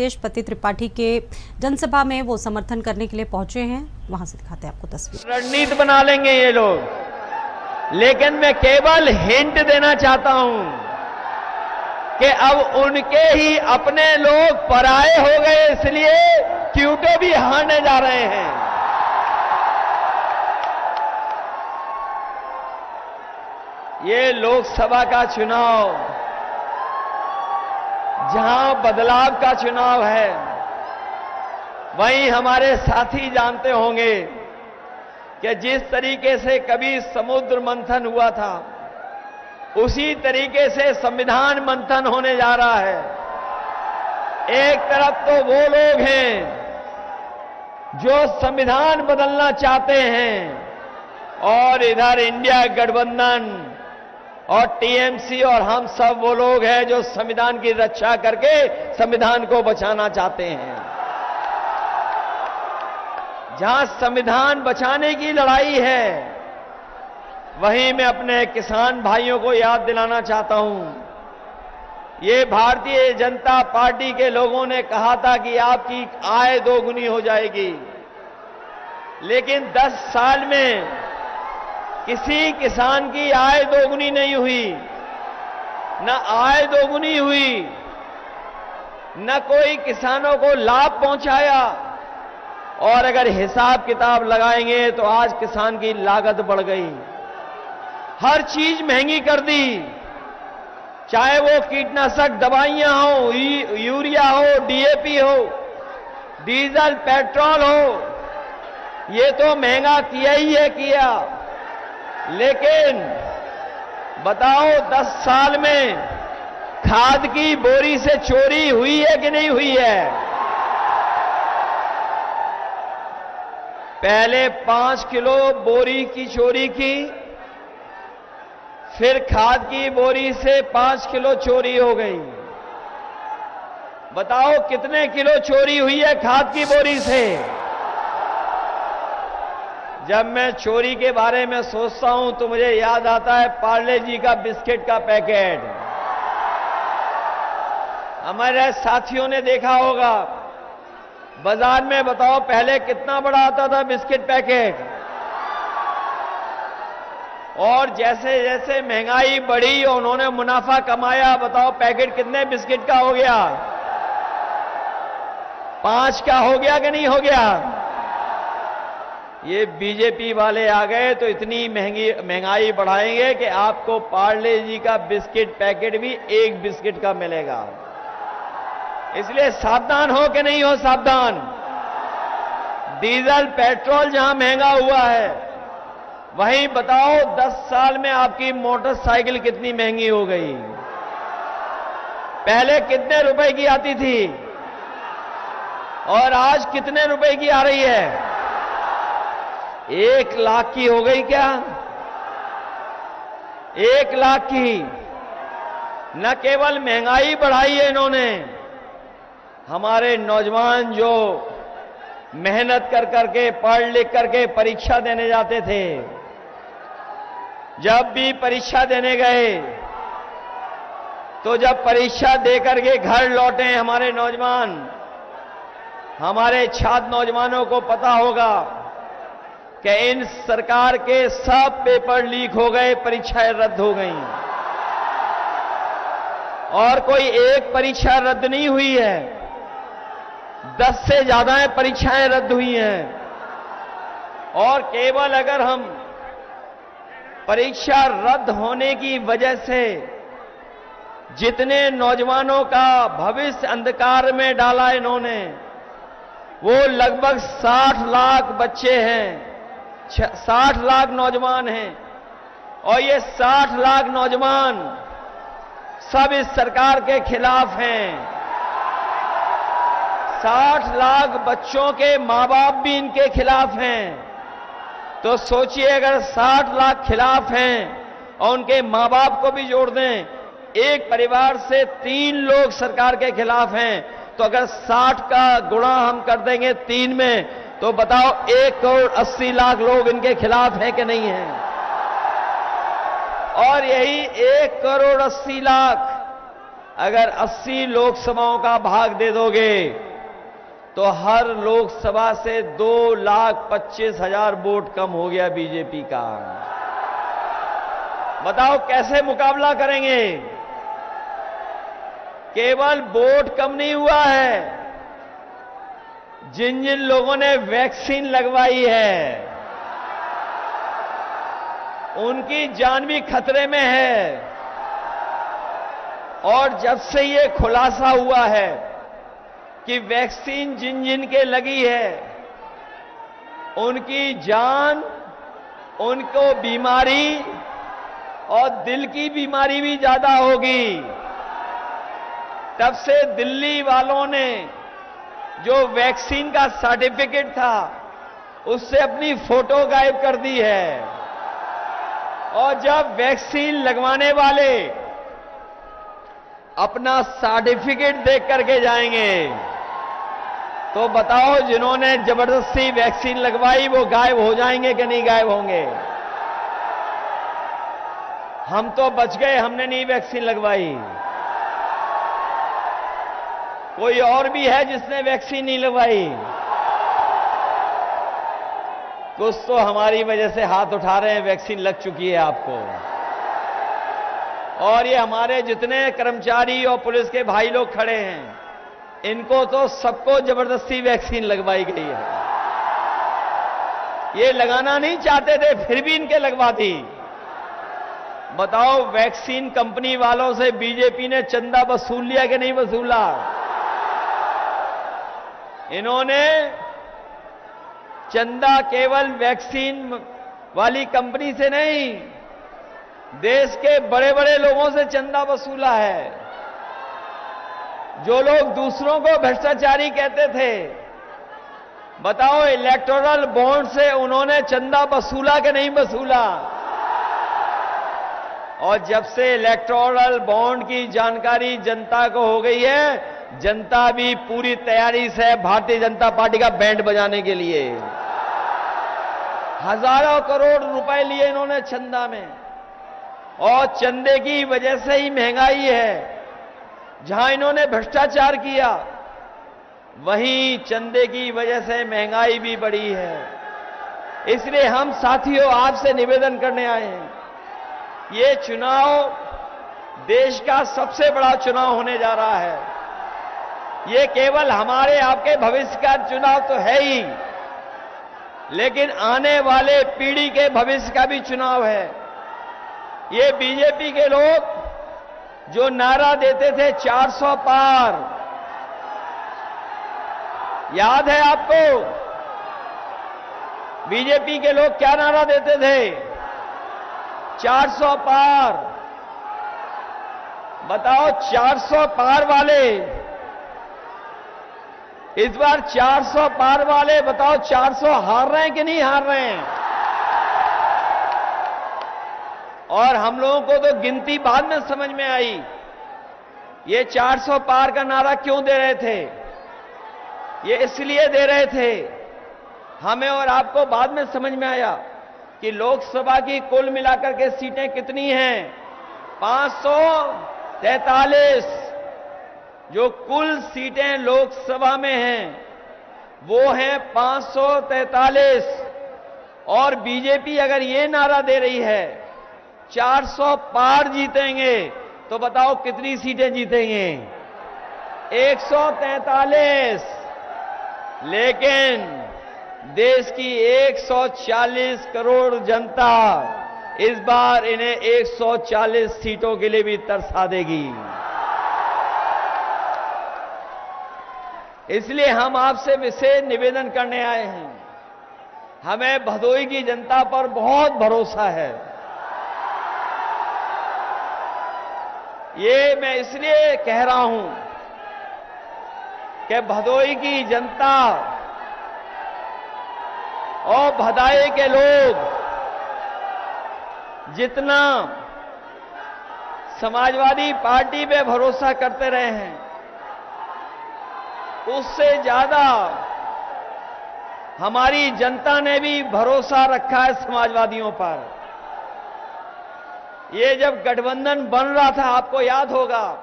हितेश त्रिपाठी के जनसभा में वो समर्थन करने के लिए पहुंचे हैं। वहां से दिखाते हैं आपको तस्वीर। रणनीति बना लेंगे ये लोग, लेकिन मैं केवल हिंट देना चाहता हूं कि अब उनके ही अपने लोग पराये हो गए, इसलिए क्यूटे भी हारने जा रहे हैं। ये लोकसभा का चुनाव जहां बदलाव का चुनाव है, वहीं हमारे साथी जानते होंगे कि जिस तरीके से कभी समुद्र मंथन हुआ था, उसी तरीके से संविधान मंथन होने जा रहा है। एक तरफ तो वो लोग हैं जो संविधान बदलना चाहते हैं, और इधर इंडिया गठबंधन और टीएमसी और हम सब वो लोग हैं जो संविधान की रक्षा करके संविधान को बचाना चाहते हैं। जहां संविधान बचाने की लड़ाई है, वहीं मैं अपने किसान भाइयों को याद दिलाना चाहता हूं, ये भारतीय जनता पार्टी के लोगों ने कहा था कि आपकी आय दोगुनी हो जाएगी, लेकिन 10 साल में किसी किसान की आय दोगुनी नहीं हुई। न आय दोगुनी हुई, न कोई किसानों को लाभ पहुंचाया, और अगर हिसाब किताब लगाएंगे तो आज किसान की लागत बढ़ गई, हर चीज महंगी कर दी, चाहे वो कीटनाशक दवाइयां हो, यूरिया हो, डीएपी हो, डीजल पेट्रोल हो, ये तो महंगा किया ही है किया। लेकिन बताओ 10 साल में खाद की बोरी से चोरी हुई है कि नहीं हुई है? पहले 5 किलो बोरी की चोरी की, फिर खाद की बोरी से 5 किलो चोरी हो गई। बताओ कितने किलो चोरी हुई है खाद की बोरी से? जब मैं चोरी के बारे में सोचता हूं तो मुझे याद आता है पार्ले जी का बिस्किट का पैकेट। हमारे साथियों ने देखा होगा बाजार में, बताओ पहले कितना बड़ा आता था बिस्किट पैकेट, और जैसे जैसे महंगाई बढ़ी और उन्होंने मुनाफा कमाया, बताओ पैकेट कितने बिस्किट का हो गया? 5 का हो गया कि नहीं हो गया? ये बीजेपी वाले आ गए तो इतनी महंगाई बढ़ाएंगे कि आपको पार्ले जी का बिस्किट पैकेट भी 1 बिस्किट का मिलेगा। इसलिए सावधान हो कि नहीं हो सावधान। डीजल पेट्रोल जहां महंगा हुआ है, वहीं बताओ 10 साल में आपकी मोटरसाइकिल कितनी महंगी हो गई। पहले कितने रुपए की आती थी और आज कितने रुपए की आ रही है? 1 लाख की हो गई क्या? 1 लाख की। न केवल महंगाई बढ़ाई है इन्होंने, हमारे नौजवान जो मेहनत कर करके पढ़ लिख करके परीक्षा देने जाते थे, जब भी परीक्षा देने गए तो जब परीक्षा दे करके घर लौटे हमारे नौजवान, हमारे छात्र नौजवानों को पता होगा कि इन सरकार के सब पेपर लीक हो गए, परीक्षाएं रद्द हो गई, और कोई एक परीक्षा रद्द नहीं हुई है, 10 से ज्यादा परीक्षाएं रद्द हुई हैं। और केवल अगर हम परीक्षा रद्द होने की वजह से जितने नौजवानों का भविष्य अंधकार में डाला इन्होंने, वो लगभग 60 लाख बच्चे हैं, 60 लाख नौजवान हैं, और ये 60 लाख नौजवान सब इस सरकार के खिलाफ हैं। 60 लाख बच्चों के मां बाप भी इनके खिलाफ हैं। तो सोचिए अगर 60 लाख खिलाफ हैं और उनके मां बाप को भी जोड़ दें, एक परिवार से 3 लोग सरकार के खिलाफ हैं, तो अगर 60 का गुणा हम कर देंगे 3 में, तो बताओ 1 करोड़ 80 लाख लोग इनके खिलाफ हैं कि नहीं हैं? और यही 1 करोड़ 80 लाख अगर 80 लोकसभाओं का भाग दे दोगे तो हर लोकसभा से 2,25,000 वोट कम हो गया बीजेपी का। बताओ कैसे मुकाबला करेंगे? केवल वोट कम नहीं हुआ है, जिन जिन लोगों ने वैक्सीन लगवाई है उनकी जान भी खतरे में है। और जब से ये खुलासा हुआ है कि वैक्सीन जिन जिन के लगी है उनकी जान, उनको बीमारी और दिल की बीमारी भी ज्यादा होगी, तब से दिल्ली वालों ने जो वैक्सीन का सर्टिफिकेट था उससे अपनी फोटो गायब कर दी है। और जब वैक्सीन लगवाने वाले अपना सर्टिफिकेट देख करके जाएंगे तो बताओ जिन्होंने जबरदस्ती वैक्सीन लगवाई वो गायब हो जाएंगे कि नहीं गायब होंगे? हम तो बच गए, हमने नहीं वैक्सीन लगवाई। कोई और भी है जिसने वैक्सीन नहीं लगवाई? कुछ तो हमारी वजह से हाथ उठा रहे हैं, वैक्सीन लग चुकी है आपको। और ये हमारे जितने कर्मचारी और पुलिस के भाई लोग खड़े हैं, इनको तो सबको जबरदस्ती वैक्सीन लगवाई गई है। ये लगाना नहीं चाहते थे, फिर भी इनके लगवा दी। बताओ वैक्सीन कंपनी वालों से बीजेपी ने चंदा वसूल लिया कि नहीं वसूला? इन्होंने चंदा केवल वैक्सीन वाली कंपनी से नहीं, देश के बड़े बड़े लोगों से चंदा वसूला है। जो लोग दूसरों को भ्रष्टाचारी कहते थे, बताओ इलेक्टोरल बॉन्ड से उन्होंने चंदा वसूला कि नहीं वसूला? और जब से इलेक्टोरल बॉन्ड की जानकारी जनता को हो गई है, जनता भी पूरी तैयारी से भारतीय जनता पार्टी का बैंड बजाने के लिए। हजारों करोड़ रुपए लिए इन्होंने चंदा में, और चंदे की वजह से ही महंगाई है। जहां इन्होंने भ्रष्टाचार किया वहीं चंदे की वजह से महंगाई भी बढ़ी है। इसलिए हम साथियों आपसे निवेदन करने आए हैं, ये चुनाव देश का सबसे बड़ा चुनाव होने जा रहा है। ये केवल हमारे आपके भविष्य का चुनाव तो है ही, लेकिन आने वाले पीढ़ी के भविष्य का भी चुनाव है। ये बीजेपी के लोग जो नारा देते थे 400 पार, याद है आपको? बीजेपी के लोग क्या नारा देते थे? 400 पार। बताओ 400 पार वाले, इस बार 400 पार वाले बताओ 400 हार रहे हैं कि नहीं हार रहे हैं? और हम लोगों को तो गिनती बाद में समझ में आई, ये 400 पार का नारा क्यों दे रहे थे? ये इसलिए दे रहे थे, हमें और आपको बाद में समझ में आया कि लोकसभा की कुल मिलाकर के सीटें कितनी हैं? 543। जो कुल सीटें लोकसभा में हैं वो हैं 543। और बीजेपी अगर ये नारा दे रही है 400 पार जीतेंगे, तो बताओ कितनी सीटें जीतेंगे? 143। लेकिन देश की 140 करोड़ जनता इस बार इन्हें 140 सीटों के लिए भी तरसा देगी। इसलिए हम आपसे विशेष निवेदन करने आए हैं। हमें भदोही की जनता पर बहुत भरोसा है। ये मैं इसलिए कह रहा हूं कि भदोही की जनता और भदाई के लोग जितना समाजवादी पार्टी पे भरोसा करते रहे हैं, उससे ज्यादा हमारी जनता ने भी भरोसा रखा है समाजवादियों पर। ये जब गठबंधन बन रहा था, आपको याद होगा,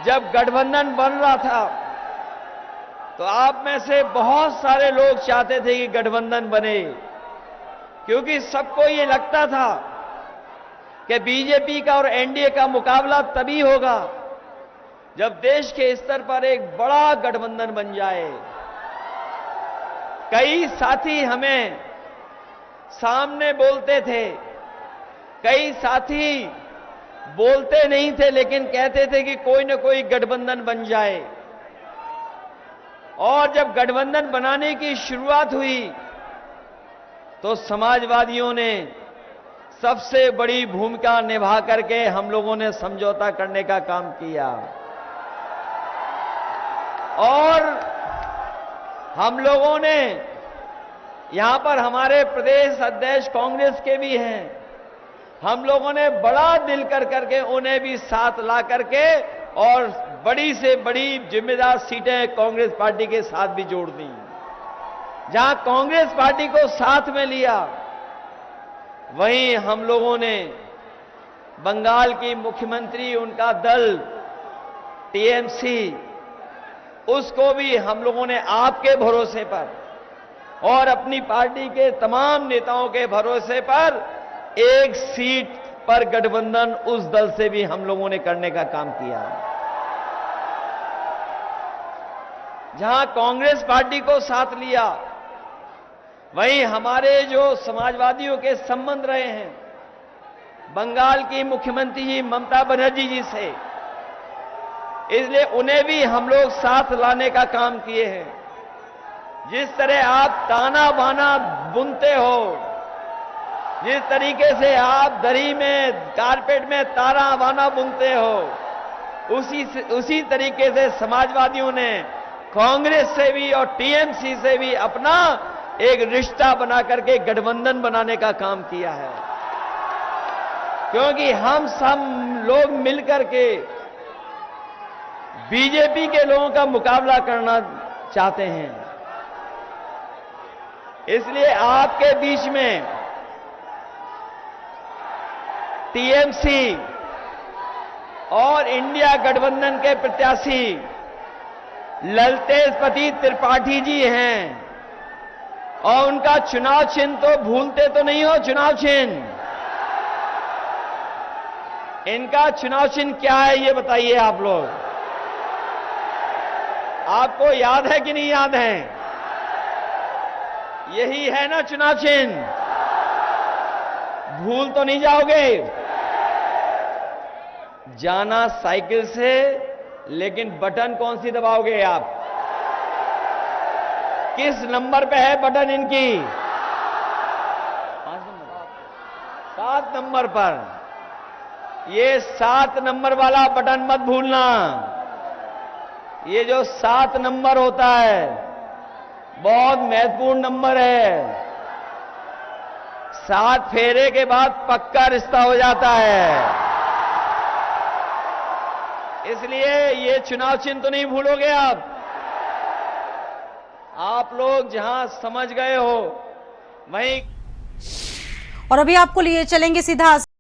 जब गठबंधन बन रहा था तो आप में से बहुत सारे लोग चाहते थे कि गठबंधन बने, क्योंकि सबको ये लगता था कि बीजेपी का और एनडीए का मुकाबला तभी होगा जब देश के स्तर पर एक बड़ा गठबंधन बन जाए। कई साथी हमें सामने बोलते थे, कई साथी बोलते नहीं थे लेकिन कहते थे कि कोई न कोई गठबंधन बन जाए। और जब गठबंधन बनाने की शुरुआत हुई तो समाजवादियों ने सबसे बड़ी भूमिका निभा करके हम लोगों ने समझौता करने का काम किया। और हम लोगों ने यहां पर हमारे प्रदेश अध्यक्ष कांग्रेस के भी हैं, हम लोगों ने बड़ा दिल कर करके उन्हें भी साथ ला करके और बड़ी से बड़ी जिम्मेदार सीटें कांग्रेस पार्टी के साथ भी जोड़ दी। जहां कांग्रेस पार्टी को साथ में लिया, वहीं हम लोगों ने बंगाल की मुख्यमंत्री, उनका दल टीएमसी, उसको भी हम लोगों ने आपके भरोसे पर और अपनी पार्टी के तमाम नेताओं के भरोसे पर एक सीट पर गठबंधन उस दल से भी हम लोगों ने करने का काम किया। जहां कांग्रेस पार्टी को साथ लिया, वहीं हमारे जो समाजवादियों के संबंध रहे हैं बंगाल की मुख्यमंत्री जी ममता बनर्जी जी से, इसलिए उन्हें भी हम लोग साथ लाने का काम किए हैं। जिस तरह आप ताना बाना बुनते हो, जिस तरीके से आप दरी में, कारपेट में ताना बाना बुनते हो, उसी तरीके से समाजवादियों ने कांग्रेस से भी और टीएमसी से भी अपना एक रिश्ता बना करके गठबंधन बनाने का काम किया है। क्योंकि हम सब लोग मिलकर के बीजेपी के लोगों का मुकाबला करना चाहते हैं। इसलिए आपके बीच में टीएमसी और इंडिया गठबंधन के प्रत्याशी ललतेजपति त्रिपाठी जी हैं, और उनका चुनाव चिन्ह तो भूलते तो नहीं हो। चुनाव चिन्ह, इनका चुनाव चिन्ह क्या है ये बताइए आप लोग। आपको याद है कि नहीं याद है? यही है ना चुनाव चिन्ह, भूल तो नहीं जाओगे। जाना साइकिल से, लेकिन बटन कौन सी दबाओगे आप? किस नंबर पे है बटन इनकी? 7 नंबर पर। ये 7 नंबर वाला बटन मत भूलना। ये जो 7 नंबर होता है बहुत महत्वपूर्ण नंबर है। 7 फेरे के बाद पक्का रिश्ता हो जाता है। इसलिए ये चुनाव चिन्ह तो नहीं भूलोगे आप। आप लोग जहां समझ गए हो वहीं। और अभी आपको लिए चलेंगे सीधा